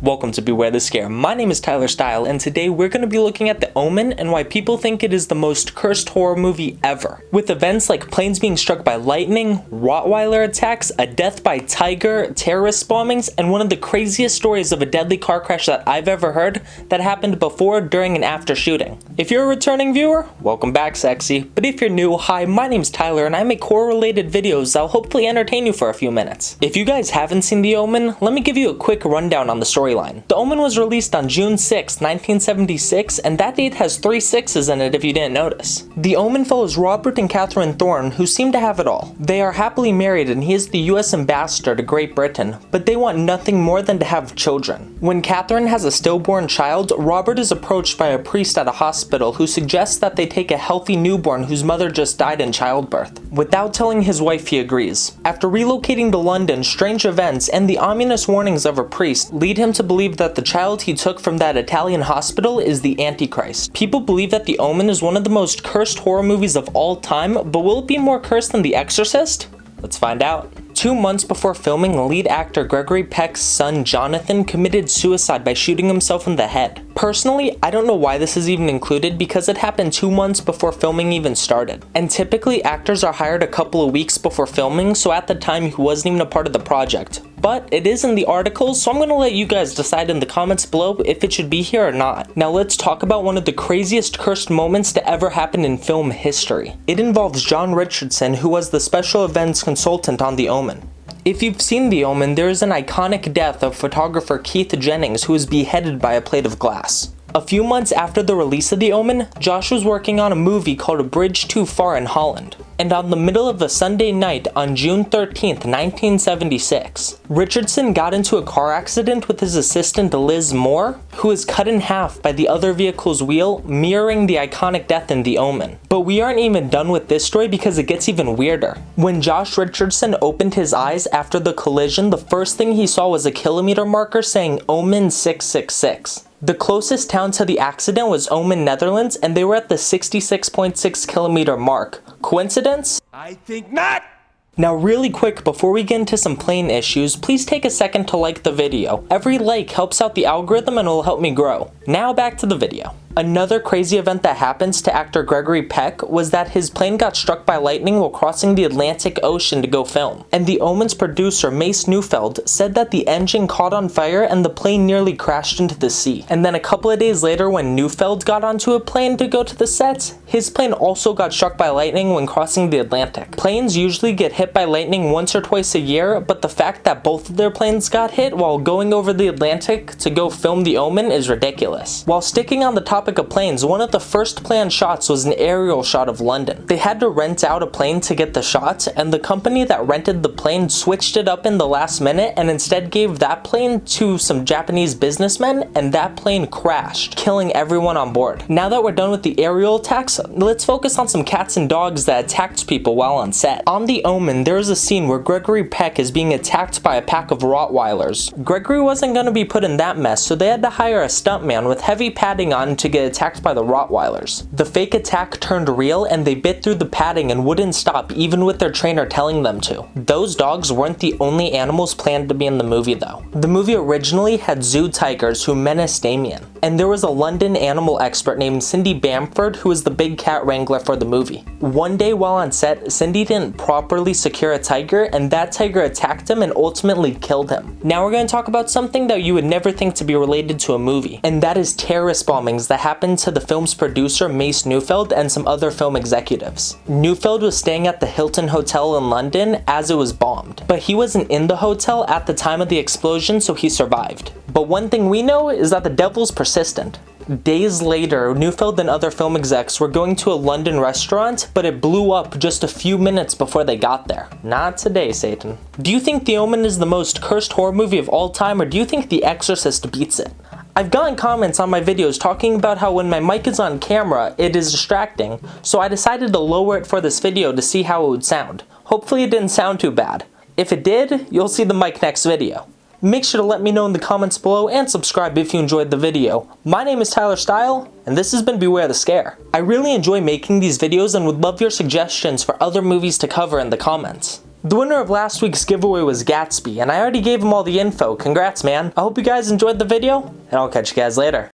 Welcome to Beware the Scare. My name is Tyler Style, and today we're going to be looking at The Omen and why people think it is the most cursed horror movie ever. With events like planes being struck by lightning, rottweiler attacks, a death by tiger, terrorist bombings, and one of the craziest stories of a deadly car crash that I've ever heard that happened before, during, and after shooting. If you're a returning viewer, welcome back, sexy. But if you're new, hi, my name's Tyler, and I make horror-related videos that'll hopefully entertain you for a few minutes. If you guys haven't seen The Omen, let me give you a quick rundown on the story. The Omen was released on June 6, 1976, and that date has 3 sixes in it if you didn't notice. The Omen follows Robert and Catherine Thorne, who seem to have it all. They are happily married and he is the US ambassador to Great Britain, but they want nothing more than to have children. When Catherine has a stillborn child, Robert is approached by a priest at a hospital who suggests that they take a healthy newborn whose mother just died in childbirth. Without telling his wife, he agrees. After relocating to London, strange events and the ominous warnings of a priest lead him to believe that the child he took from that Italian hospital is the Antichrist. People believe that The Omen is one of the most cursed horror movies of all time, but will it be more cursed than The Exorcist? Let's find out. 2 months before filming, lead actor Gregory Peck's son Jonathan committed suicide by shooting himself in the head. Personally, I don't know why this is even included because it happened 2 months before filming even started. And typically actors are hired a couple of weeks before filming, so at the time he wasn't even a part of the project. But it is in the article, so I'm going to let you guys decide in the comments below if it should be here or not. Now let's talk about one of the craziest cursed moments to ever happen in film history. It involves John Richardson, who was the special events consultant on The Omen. If you've seen The Omen, there is an iconic death of photographer Keith Jennings, who was beheaded by a plate of glass. A few months after the release of The Omen, Josh was working on a movie called A Bridge Too Far in Holland. And on the middle of a Sunday night on June 13th, 1976, Richardson got into a car accident with his assistant Liz Moore, who was cut in half by the other vehicle's wheel, mirroring the iconic death in The Omen. But we aren't even done with this story because it gets even weirder. When Josh Richardson opened his eyes after the collision, the first thing he saw was a kilometer marker saying Omen 666. The closest town to the accident was Omen, Netherlands, and they were at the 66.6 kilometer mark. Coincidence? I think not! Now really quick, before we get into some plane issues, please take a second to like the video. Every like helps out the algorithm and will help me grow. Now back to the video. Another crazy event that happens to actor Gregory Peck was that his plane got struck by lightning while crossing the Atlantic Ocean to go film. And The Omen's producer Mace Neufeld said that the engine caught on fire and the plane nearly crashed into the sea. And then a couple of days later, when Neufeld got onto a plane to go to the set, his plane also got struck by lightning when crossing the Atlantic. Planes usually get hit by lightning once or twice a year, but the fact that both of their planes got hit while going over the Atlantic to go film The Omen is ridiculous. While sticking on the topic of planes, one of the first planned shots was an aerial shot of London. They had to rent out a plane to get the shot, and the company that rented the plane switched it up in the last minute and instead gave that plane to some Japanese businessmen, and that plane crashed, killing everyone on board. Now that we're done with the aerial attacks, let's focus on some cats and dogs that attacked people while on set. On The Omen, there is a scene where Gregory Peck is being attacked by a pack of rottweilers. Gregory wasn't going to be put in that mess, so they had to hire a stuntman with heavy padding on to get attacked by the rottweilers. The fake attack turned real and they bit through the padding and wouldn't stop even with their trainer telling them to. Those dogs weren't the only animals planned to be in the movie though. The movie originally had zoo tigers who menaced Damien. And there was a London animal expert named Cindy Bamford who was the big cat wrangler for the movie. One day while on set, Cindy didn't properly secure a tiger and that tiger attacked him and ultimately killed him. Now we're going to talk about something that you would never think to be related to a movie, and that is terrorist bombings that happened to the film's producer Mace Neufeld and some other film executives. Neufeld was staying at the Hilton Hotel in London as it was bombed, but he wasn't in the hotel at the time of the explosion, so he survived. But one thing we know is that the devil's persistent. Days later, Neufeld and other film execs were going to a London restaurant, but it blew up just a few minutes before they got there. Not today, Satan. Do you think The Omen is the most cursed horror movie of all time, or do you think The Exorcist beats it? I've gotten comments on my videos talking about how when my mic is on camera, it is distracting, so I decided to lower it for this video to see how it would sound. Hopefully it didn't sound too bad. If it did, you'll see the mic next video. Make sure to let me know in the comments below and subscribe if you enjoyed the video. My name is Tyler Style, and this has been Beware the Scare. I really enjoy making these videos and would love your suggestions for other movies to cover in the comments. The winner of last week's giveaway was Gatsby, and I already gave him all the info. Congrats, man. I hope you guys enjoyed the video, and I'll catch you guys later.